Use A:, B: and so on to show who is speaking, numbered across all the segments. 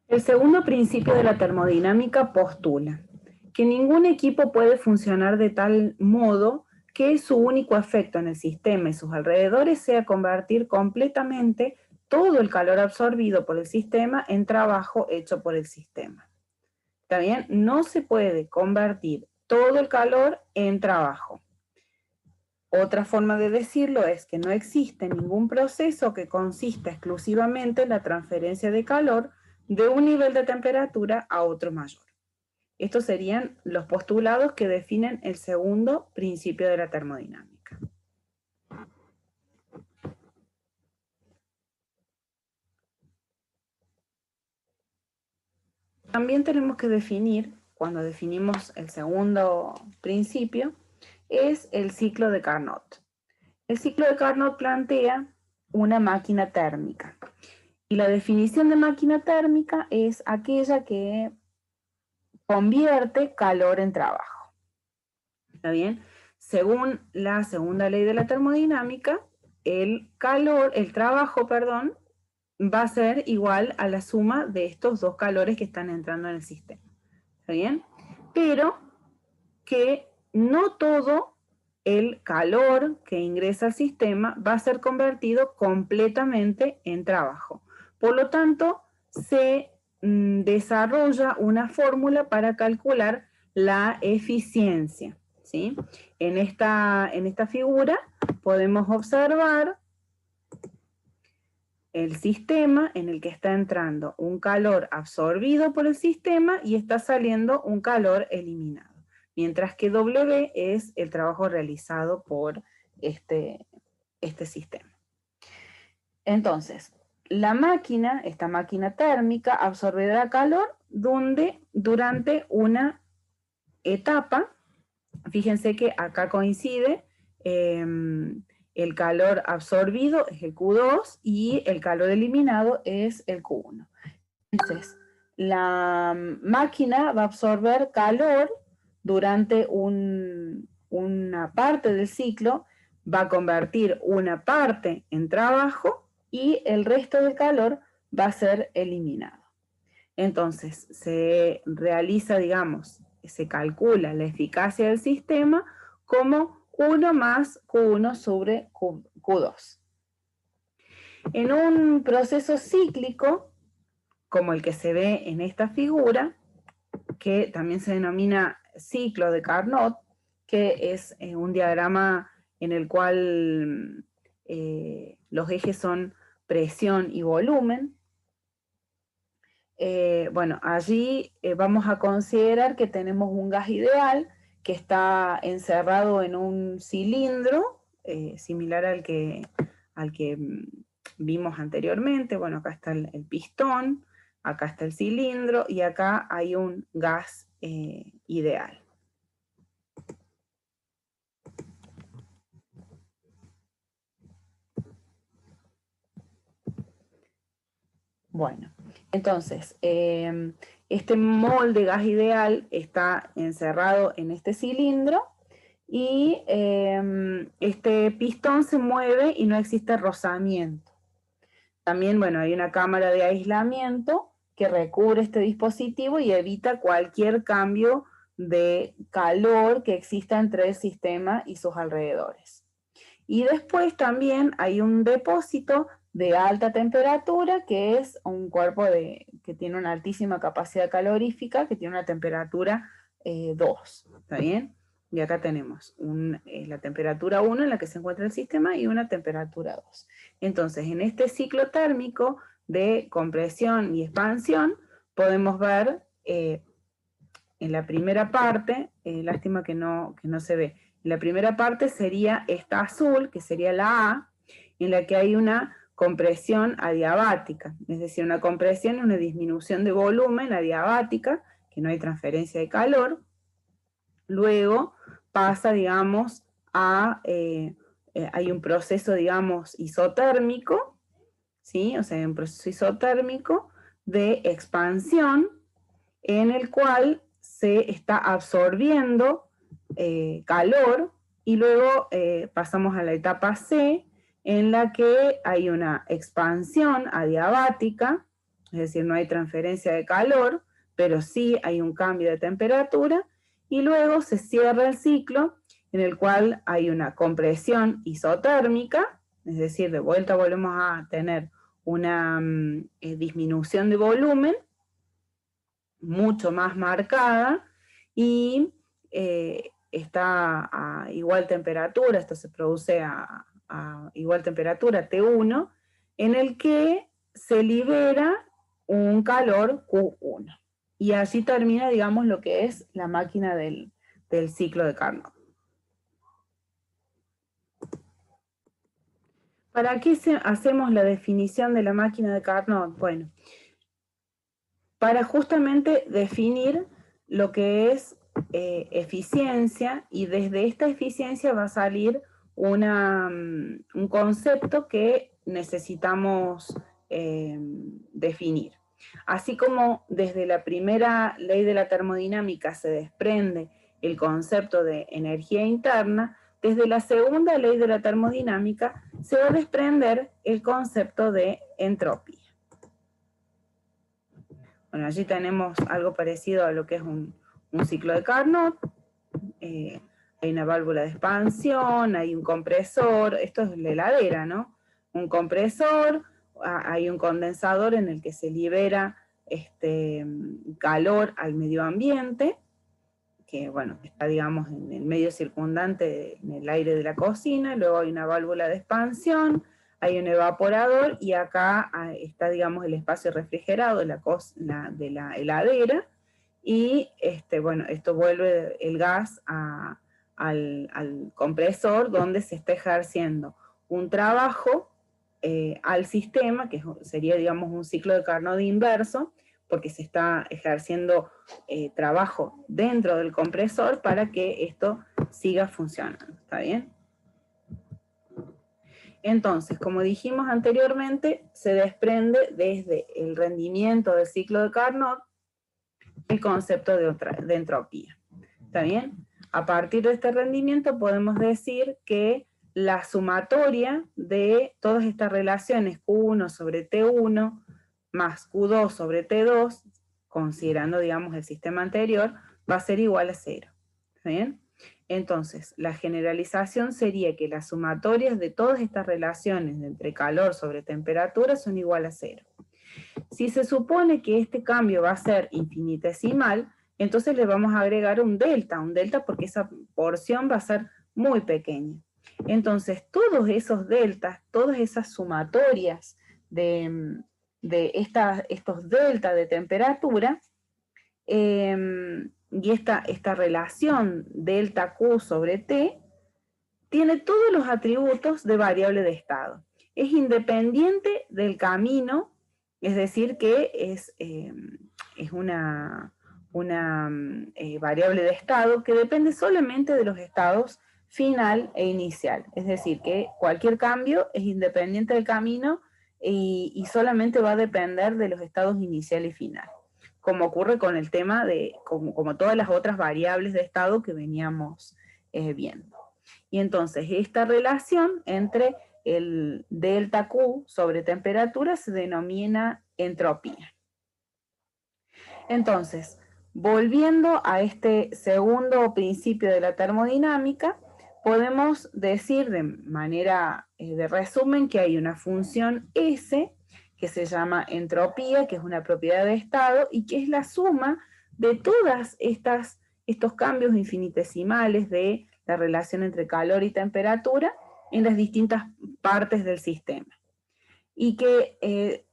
A: El segundo principio de la termodinámica postula que ningún equipo puede funcionar de tal modo que su único efecto en el sistema y sus alrededores sea convertir completamente todo el calor absorbido por el sistema en trabajo hecho por el sistema. ¿Está bien? No se puede convertir todo el calor en trabajo. Otra forma de decirlo es que no existe ningún proceso que consista exclusivamente en la transferencia de calor de un nivel de temperatura a otro mayor. Estos serían los postulados que definen el segundo principio de la termodinámica. También tenemos que definir, cuando definimos el segundo principio, es el ciclo de Carnot. El ciclo de Carnot plantea una máquina térmica. Y la definición de máquina térmica es aquella que convierte calor en trabajo. ¿Está bien? Según la segunda ley de la termodinámica, el trabajo, va a ser igual a la suma de estos dos calores que están entrando en el sistema. ¿Está bien? Pero que no todo el calor que ingresa al sistema va a ser convertido completamente en trabajo. Por lo tanto, se desarrolla una fórmula para calcular la eficiencia, ¿sí? En esta figura podemos observar el sistema en el que está entrando un calor absorbido por el sistema y está saliendo un calor eliminado. Mientras que W es el trabajo realizado por este sistema. Entonces, la máquina, esta máquina térmica, absorberá calor durante una etapa. Fíjense que acá coincide el calor absorbido es el Q2 y el calor eliminado es el Q1. Entonces, la máquina va a absorber calor durante una parte del ciclo, va a convertir una parte en trabajo y el resto del calor va a ser eliminado. Entonces, se realiza, digamos, se calcula la eficacia del sistema como 1 más Q1 sobre Q2. En un proceso cíclico, como el que se ve en esta figura, que también se denomina ciclo de Carnot, que es un diagrama en el cual los ejes son presión y volumen. Bueno, allí vamos a considerar que tenemos un gas ideal que está encerrado en un cilindro, similar al que vimos anteriormente. Bueno, acá está el pistón, acá está el cilindro y acá hay un gas ideal. Bueno, entonces, este molde gas ideal está encerrado en este cilindro y este pistón se mueve y no existe rozamiento. También, bueno, hay una cámara de aislamiento que recubre este dispositivo y evita cualquier cambio de calor que exista entre el sistema y sus alrededores. Y después también hay un depósito de alta temperatura, que es un cuerpo que tiene una altísima capacidad calorífica, que tiene una temperatura 2, ¿está bien? Y acá tenemos la temperatura 1 en la que se encuentra el sistema y una temperatura 2. Entonces, en este ciclo térmico de compresión y expansión, podemos ver en la primera parte, lástima que no se ve, la primera parte sería esta azul, que sería la A, en la que hay una compresión adiabática, es decir, una compresión y una disminución de volumen adiabática, que no hay transferencia de calor. Luego pasa, digamos, hay un proceso, digamos, isotérmico, ¿sí? O sea, hay un proceso isotérmico de expansión en el cual se está absorbiendo calor y luego pasamos a la etapa C, en la que hay una expansión adiabática, es decir, no hay transferencia de calor, pero sí hay un cambio de temperatura, y luego se cierra el ciclo en el cual hay una compresión isotérmica, es decir, de vuelta volvemos a tener una disminución de volumen mucho más marcada, y está a igual temperatura, esto se produce a igual temperatura, T1, en el que se libera un calor Q1. Y así termina, digamos, lo que es la máquina del ciclo de Carnot. ¿Para qué hacemos la definición de la máquina de Carnot? Bueno, para justamente definir lo que es eficiencia, y desde esta eficiencia va a salir un concepto que necesitamos definir. Así como desde la primera ley de la termodinámica se desprende el concepto de energía interna, desde la segunda ley de la termodinámica se va a desprender el concepto de entropía. Bueno, allí tenemos algo parecido a lo que es un ciclo de Carnot. Hay una válvula de expansión, hay un compresor, esto es la heladera, ¿no? Un compresor, hay un condensador en el que se libera calor al medio ambiente, que bueno, está digamos en el medio circundante, en el aire de la cocina. Luego hay una válvula de expansión, hay un evaporador, y acá está digamos el espacio refrigerado de la heladera, y bueno, esto vuelve el gas al compresor, donde se está ejerciendo un trabajo al sistema, que sería digamos un ciclo de Carnot inverso, porque se está ejerciendo trabajo dentro del compresor para que esto siga funcionando. ¿Está bien? Entonces, como dijimos anteriormente, se desprende desde el rendimiento del ciclo de Carnot el concepto de entropía. ¿Está bien? A partir de este rendimiento podemos decir que la sumatoria de todas estas relaciones Q1 sobre T1 más Q2 sobre T2, considerando, digamos, el sistema anterior, va a ser igual a 0. ¿Está bien? Entonces, la generalización sería que las sumatorias de todas estas relaciones entre calor sobre temperatura son igual a 0. Si se supone que este cambio va a ser infinitesimal, entonces le vamos a agregar un delta porque esa porción va a ser muy pequeña. Entonces, todos esos deltas, todas esas sumatorias de estos deltas de temperatura, y esta relación delta Q sobre T, tiene todos los atributos de variable de estado. Es independiente del camino, es decir, que es una variable de estado que depende solamente de los estados final e inicial. Es decir, que cualquier cambio es independiente del camino y solamente va a depender de los estados inicial y final, como ocurre con el tema de, como todas las otras variables de estado que veníamos viendo. Y entonces esta relación entre el delta Q sobre temperatura se denomina entropía. Entonces, volviendo a este segundo principio de la termodinámica, podemos decir de manera de resumen que hay una función S que se llama entropía, que es una propiedad de estado y que es la suma de todas estos cambios infinitesimales de la relación entre calor y temperatura en las distintas partes del sistema. Y que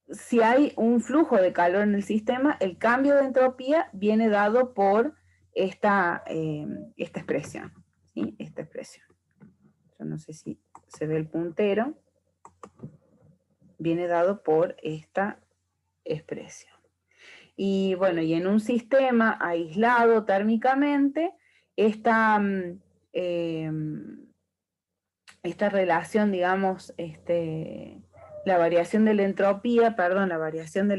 A: si hay un flujo de calor en el sistema, el cambio de entropía viene dado por esta expresión, ¿sí? Esta expresión. Yo no sé si se ve el puntero. Viene dado por esta expresión. Y bueno, y en un sistema aislado térmicamente, esta relación, digamos, la variación de la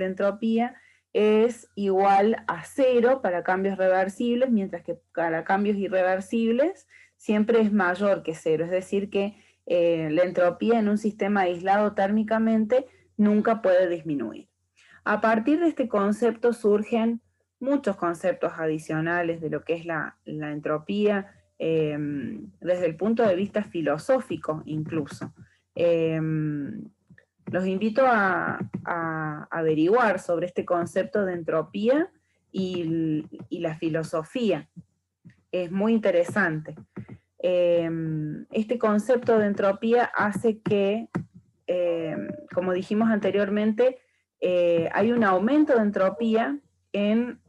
A: entropía es igual a 0 para cambios reversibles, mientras que para cambios irreversibles siempre es mayor que 0. Es decir que la entropía en un sistema aislado térmicamente nunca puede disminuir. A partir de este concepto surgen muchos conceptos adicionales de lo que es la entropía, desde el punto de vista filosófico incluso. Los invito a averiguar sobre este concepto de entropía y la filosofía. Es muy interesante. Este concepto de entropía hace que, como dijimos anteriormente, hay un aumento de entropía en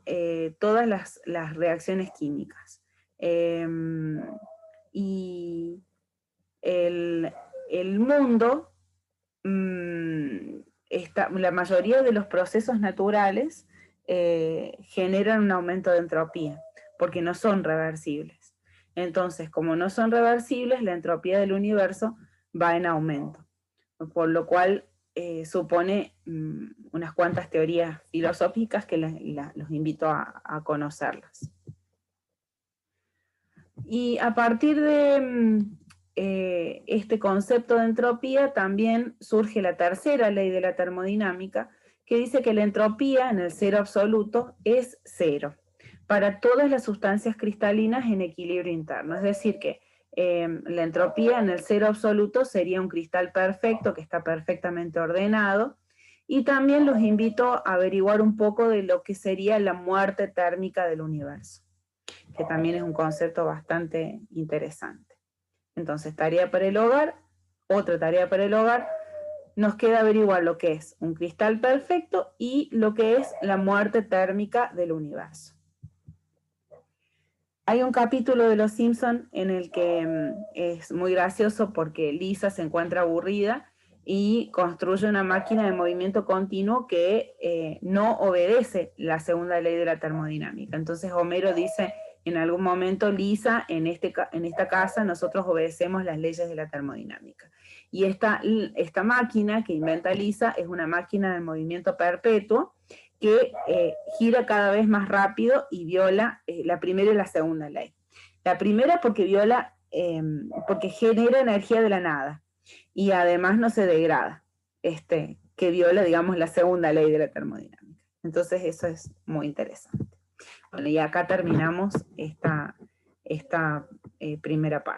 A: todas las reacciones químicas. Y el mundo, la mayoría de los procesos naturales generan un aumento de entropía, porque no son reversibles. Entonces, como no son reversibles, la entropía del universo va en aumento, por lo cual supone unas cuantas teorías filosóficas que los invito a conocerlas. Y a partir de este concepto de entropía también surge la tercera ley de la termodinámica, que dice que la entropía en el cero absoluto es cero para todas las sustancias cristalinas en equilibrio interno. Es decir que la entropía en el cero absoluto sería un cristal perfecto que está perfectamente ordenado. Y también los invito a averiguar un poco de lo que sería la muerte térmica del universo, que también es un concepto bastante interesante. Entonces, tarea para el hogar, otra tarea para el hogar, nos queda averiguar lo que es un cristal perfecto y lo que es la muerte térmica del universo. Hay un capítulo de Los Simpson en el que es muy gracioso porque Lisa se encuentra aburrida y construye una máquina de movimiento continuo que no obedece la segunda ley de la termodinámica. Entonces Homero dice, en algún momento, Lisa, en esta casa nosotros obedecemos las leyes de la termodinámica. Y esta máquina que inventa Lisa es una máquina de movimiento perpetuo que gira cada vez más rápido y viola la primera y la segunda ley. La primera porque porque genera energía de la nada y además no se degrada, que viola, digamos, la segunda ley de la termodinámica. Entonces eso es muy interesante. Bueno, y acá terminamos esta primera parte.